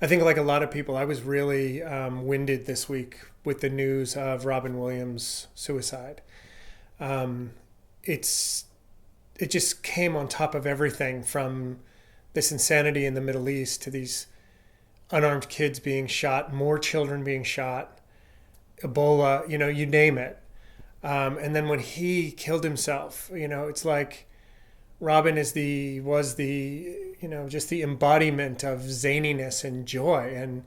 I think, like a lot of people, I was really winded this week with the news of Robin Williams' suicide. Um, it's it just came on top of everything from this insanity in the Middle East to these unarmed kids being shot, more children being shot, Ebola, you name it. And then when he killed himself, it's like Robin was the, just the embodiment of zaniness and joy. And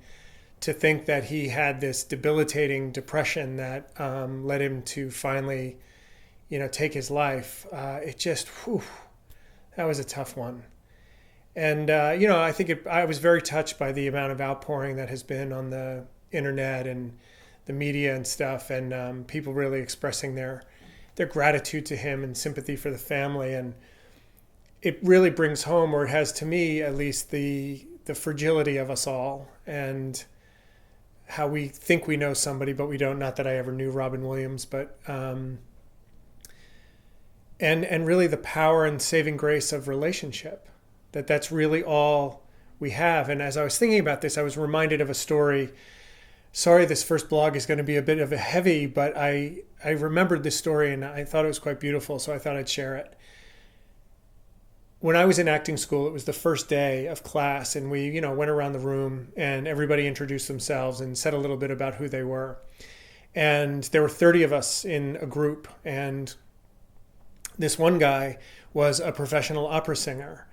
to think that he had this debilitating depression that led him to finally, take his life, that was a tough one. And, I think I was very touched by the amount of outpouring that has been on the internet and the media and stuff, and people really expressing their gratitude to him and sympathy for the family. And it really brings home, or it has to me at least, the fragility of us all and how we think we know somebody, but we don't. Not that I ever knew Robin Williams, but and really the power and saving grace of relationship. That's really all we have. And as I was thinking about this, I was reminded of a story. Sorry, this first blog is going to be a bit of a heavy, but I remembered this story and I thought it was quite beautiful, so I thought I'd share it. When I was in acting school, it was the first day of class, and we, went around the room and everybody introduced themselves and said a little bit about who they were. And there were 30 of us in a group, and this one guy was a professional opera singer.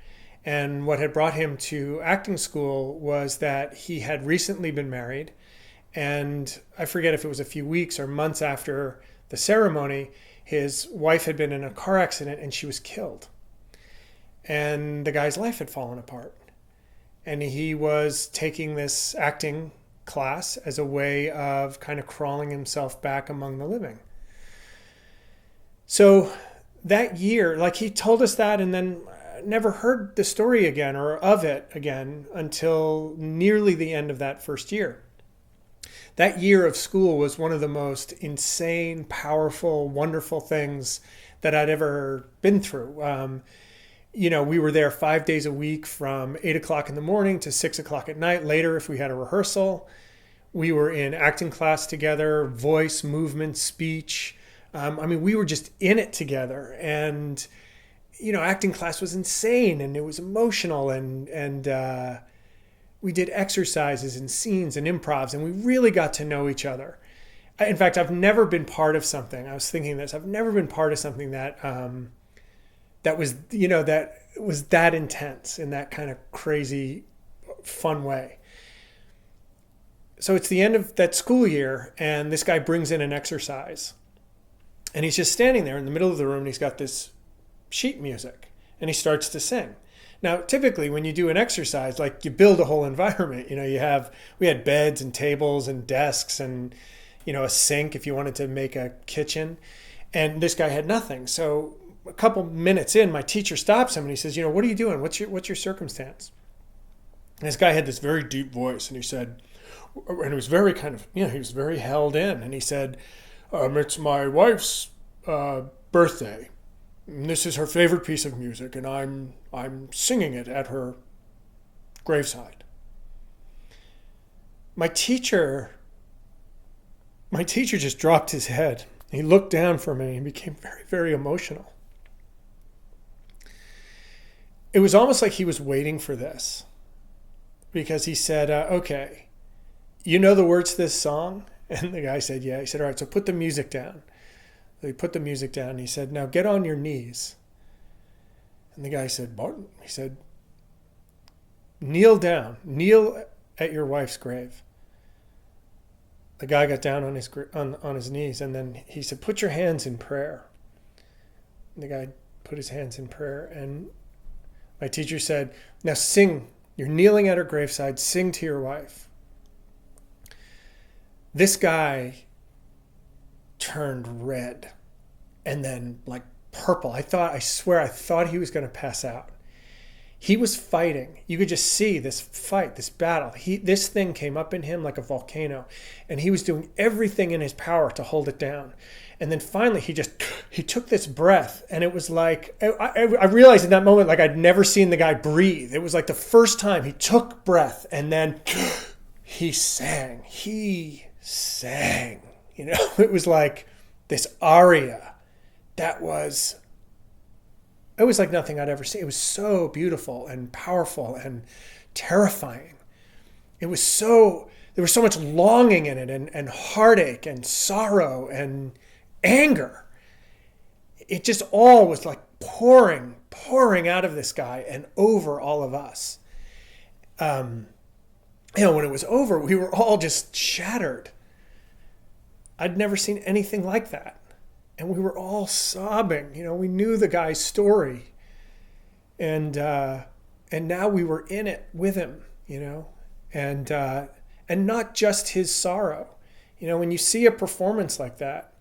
And what had brought him to acting school was that he had recently been married. And I forget if it was a few weeks or months after the ceremony, his wife had been in a car accident and she was killed. And the guy's life had fallen apart. And he was taking this acting class as a way of kind of crawling himself back among the living. So that year, like, he told us that, and then never heard the story again or of it again until nearly the end of that first year. That year of school was one of the most insane, powerful, wonderful things that I'd ever been through. We were there 5 days a week from 8 o'clock in the morning to 6 o'clock at night. Later, if we had a rehearsal, we were in acting class together, voice, movement, speech. We were just in it together. And acting class was insane and it was emotional, and we did exercises and scenes and improvs, and we really got to know each other. In fact, I've never been part of something. I was thinking this. I've never been part of something that that was that intense in that kind of crazy, fun way. So it's the end of that school year, and this guy brings in an exercise, and he's just standing there in the middle of the room, and he's got this sheet music, and he starts to sing. Now, typically when you do an exercise, like, you build a whole environment. We had beds and tables and desks and, a sink if you wanted to make a kitchen. And this guy had nothing. So a couple minutes in, my teacher stops him and he says, what are you doing? What's your circumstance? And this guy had this very deep voice, and he said, and it was very kind of, he was very held in. And he said, it's my wife's birthday. And this is her favorite piece of music, and I'm singing it at her graveside. My teacher just dropped his head. He looked down for me and became very, very emotional. It was almost like he was waiting for this, because he said, okay, you know the words to this song? And the guy said, yeah. He said, all right, so put the music down. So he put the music down and he said, now get on your knees. And the guy said, Martin, he said, kneel down, kneel at your wife's grave. The guy got down on his knees, and then he said, put your hands in prayer. And the guy put his hands in prayer, and my teacher said, now sing. You're kneeling at her graveside, sing to your wife. This guy turned red and then like purple. I thought he was going to pass out. He was fighting. You could just see this fight, this battle. This thing came up in him like a volcano, and he was doing everything in his power to hold it down. And then finally, he took this breath, and it was like, I realized in that moment, like I'd never seen the guy breathe. It was like the first time he took breath, and then he sang. You know, it was like this aria it was like nothing I'd ever seen. It was so beautiful and powerful and terrifying. There was so much longing in it, and heartache and sorrow and anger. It just all was like pouring out of this guy and over all of us. When it was over, we were all just shattered. I'd never seen anything like that. And we were all sobbing. We knew the guy's story. And now we were in it with him, and not just his sorrow. When you see a performance like that,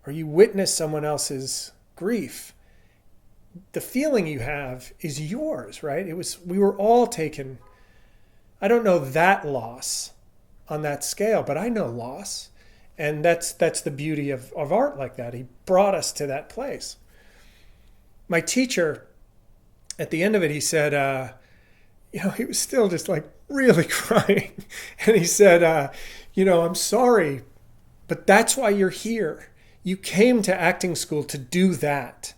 or you witness someone else's grief, the feeling you have is yours, right? We were all taken. I don't know that loss on that scale, but I know loss. And that's the beauty of art like that. He brought us to that place. My teacher, at the end of it, he said, he was still just like really crying. And he said, I'm sorry, but that's why you're here. You came to acting school to do that.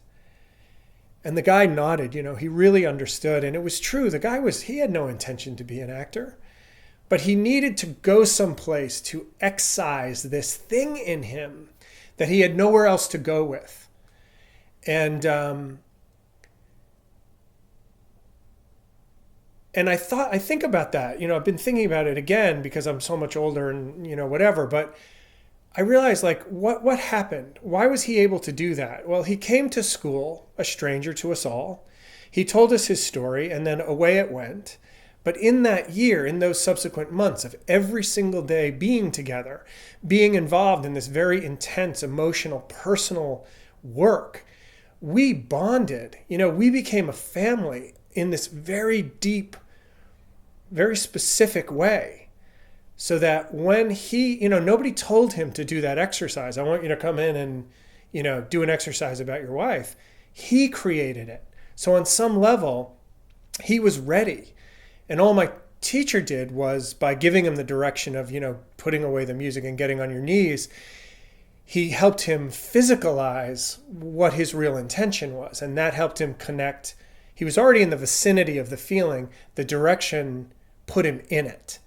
And the guy nodded, he really understood. And it was true. The guy he had no intention to be an actor. But he needed to go someplace to excise this thing in him that he had nowhere else to go with. And I think about that. I've been thinking about it again because I'm so much older and, whatever. But I realized, like, what happened? Why was he able to do that? Well, he came to school, a stranger to us all. He told us his story, and then away it went. But in that year, in those subsequent months of every single day being together, being involved in this very intense, emotional, personal work, we bonded. We became a family in this very deep, very specific way. So that when he, nobody told him to do that exercise. I want you to come in and, do an exercise about your wife. He created it. So on some level, he was ready. And all my teacher did was, by giving him the direction of, putting away the music and getting on your knees, he helped him physicalize what his real intention was. And that helped him connect. He was already in the vicinity of the feeling. The direction put him in it.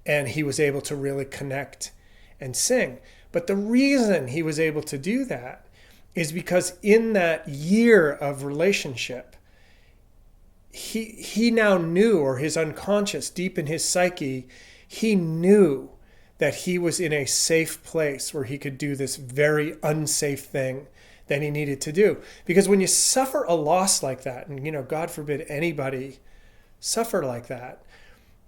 And he was able to really connect and sing. But the reason he was able to do that is because in that year of relationship, he now knew, or his unconscious, deep in his psyche, he knew that he was in a safe place where he could do this very unsafe thing that he needed to do. Because when you suffer a loss like that, and God forbid anybody suffer like that,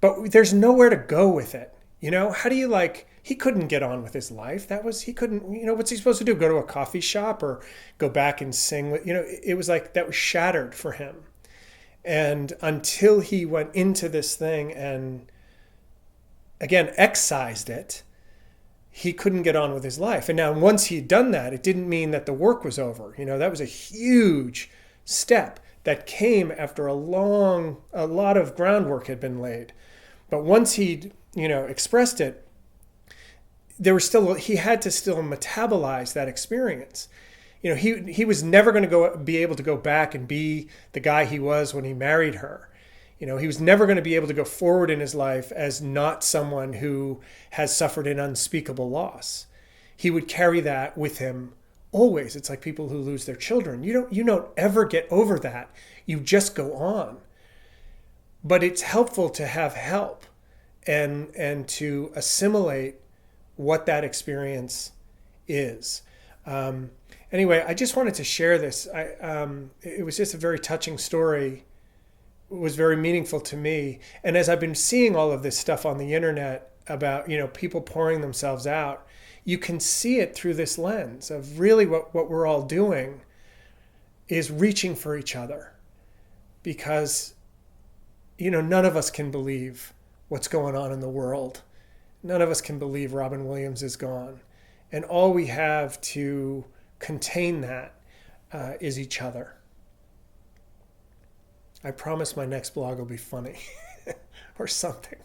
but there's nowhere to go with it. How do you he couldn't get on with his life. He couldn't, what's he supposed to do? Go to a coffee shop or go back and sing with, it was like that was shattered for him. And until he went into this thing and, again, excised it, he couldn't get on with his life. And now once he'd done that, it didn't mean that the work was over. That was a huge step that came after a lot of groundwork had been laid. But once he'd, expressed it, he had to still metabolize that experience. He was never going to be able to go back and be the guy he was when he married her. He was never going to be able to go forward in his life as not someone who has suffered an unspeakable loss. He would carry that with him always. It's like people who lose their children. You don't ever get over that. You just go on. But it's helpful to have help and to assimilate what that experience is. Anyway, I just wanted to share this. It was just a very touching story. It was very meaningful to me. And as I've been seeing all of this stuff on the internet about, people pouring themselves out, you can see it through this lens of really what we're all doing is reaching for each other. Because none of us can believe what's going on in the world. None of us can believe Robin Williams is gone. And all we have to contain that is each other. I promise my next blog will be funny or something.